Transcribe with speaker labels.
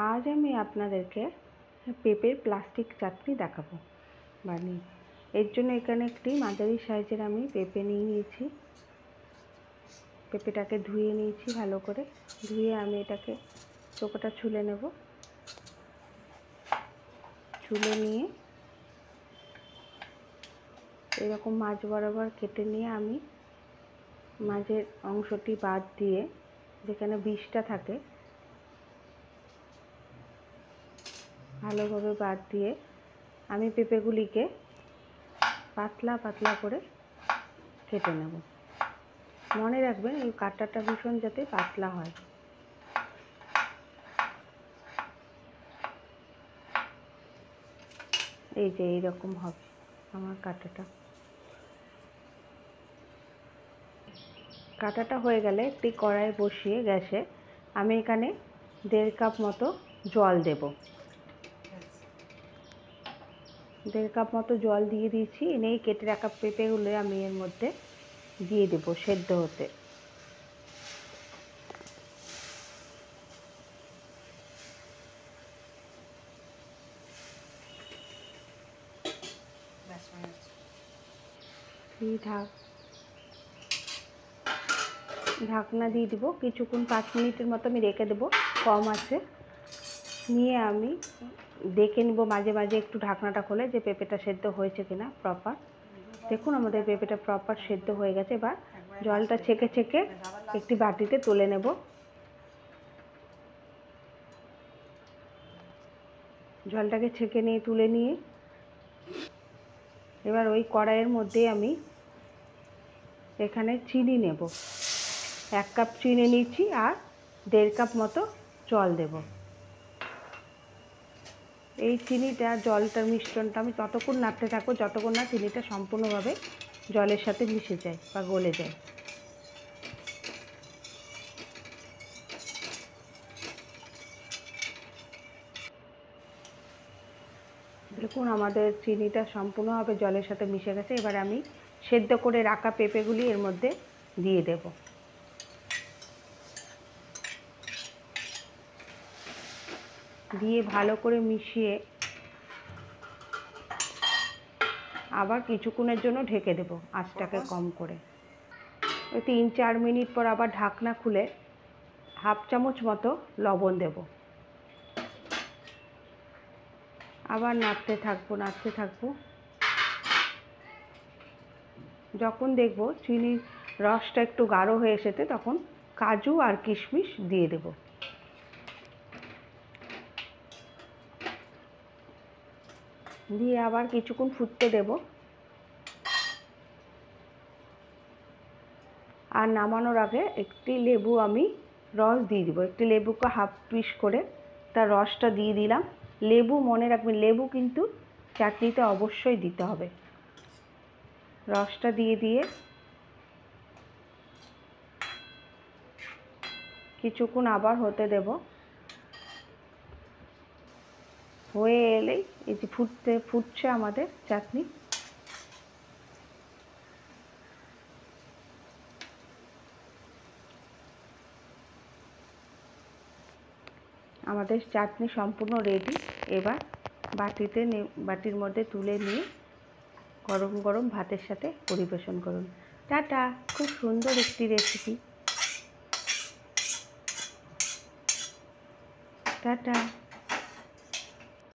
Speaker 1: আজ আমি আপনাদেরকে পেঁপের প্লাস্টিক চাটনি দেখাবো বানিয়ে। এর জন্য এখানে একটি মাঝারি সাইজের আমি পেঁপে নিয়ে নিয়েছি। পেঁপেটাকে ধুয়ে নিয়েছি ভালো করে। ধুয়ে আমি এটাকে চোকাটা ছুলে নেব। ছুলে নিয়ে এরকম মাঝ বরাবর কেটে নিয়ে আমি মাঝের অংশটি বাদ দিয়ে, যেখানে বীজটা থাকে ভালোভাবে বাদ দিয়ে আমি পেঁপেগুলিকে পাতলা পাতলা করে কেটে নেব। মনে রাখবেন এই কাটাটা ভীষণ যাতে পাতলা হয়। এই যে এইরকম হবে আমার কাটাটা হয়ে গেলে একটি কড়াই বসিয়ে গ্যাসে আমি এখানে 1.5 কাপ মতো জল দেব। 1.5 কাপ মতো জল দিয়ে দিয়েছি। এনেই কেটে রাখা পেঁপেগুলো আমি এর মধ্যে দিয়ে দেব সেদ্ধ হতে। ঢাকনা দিয়ে দিব। কিছুক্ষণ 5 মিনিটের মতো আমি রেখে দেবো কম আছে। নিয়ে আমি দেখে নিব মাঝে মাঝে একটু ঢাকনাটা খুলে যে পেঁপেটা সেদ্ধ হয়েছে কিনা প্রপার। দেখুন আমাদের পেঁপেটা প্রপার সেদ্ধ হয়ে গেছে। এবার জলটা ছেঁকে ছেঁকে একটি বাটিতে তুলে নেব। জলটাকে ছেঁকে নিয়ে তুলে নিয়ে এবার ওই কড়াইয়ের মধ্যে আমি এখানে চিনি নেব। 1 কাপ চিনি নিচ্ছি আর 1.5 কাপ মতো জল দেব। এই চিনিটা জলটার মিশ্রণটা আমি ততক্ষণ নাড়তে থাকবো যতক্ষণ না চিনিটা সম্পূর্ণভাবে জলের সাথে মিশে যায় বা গলে যায়। দেখুন আমাদের চিনিটা সম্পূর্ণভাবে জলের সাথে মিশে গেছে। এবার আমি সেদ্ধ করে রাখা পেঁপেগুলি এর মধ্যে দিয়ে দেব। দিয়ে ভালো করে মিশিয়ে আবার কিছুক্ষণের জন্য ঢেকে দেব আঁচটাকে কম করে। ওই 3-4 মিনিট পর আবার ঢাকনা খুলে 1/2 চামচ মতো লবণ দেব। আবার নাড়তে থাকবো। যখন দেখব চিনির রসটা একটু গাঢ় হয়ে এসেছে তখন কাজু আর কিশমিশ দিয়ে দেব। দিয়ে আবার কিছুক্ষণ ফুটতে দেব। আর নামানোর আগে একটি লেবু আমি রস দিয়ে দিব। একটি লেবুকে 1/2 পিস করে তার রসটা দিয়ে দিলাম। লেবু মনে রাখবেন, লেবু কিন্তু চাটনিতে অবশ্যই দিতে হবে। রসটা দিয়ে কিছুক্ষণ আবার হতে দেব। হয়ে এলেই এই যে ফুটছে আমাদের চাটনি। আমাদের চাটনি সম্পূর্ণ রেডি। এবার বাটির মধ্যে তুলে নিয়ে গরম গরম ভাতের সাথে পরিবেশন করুন। টাটা। খুব সুন্দর একটি রেসিপি। টাটা।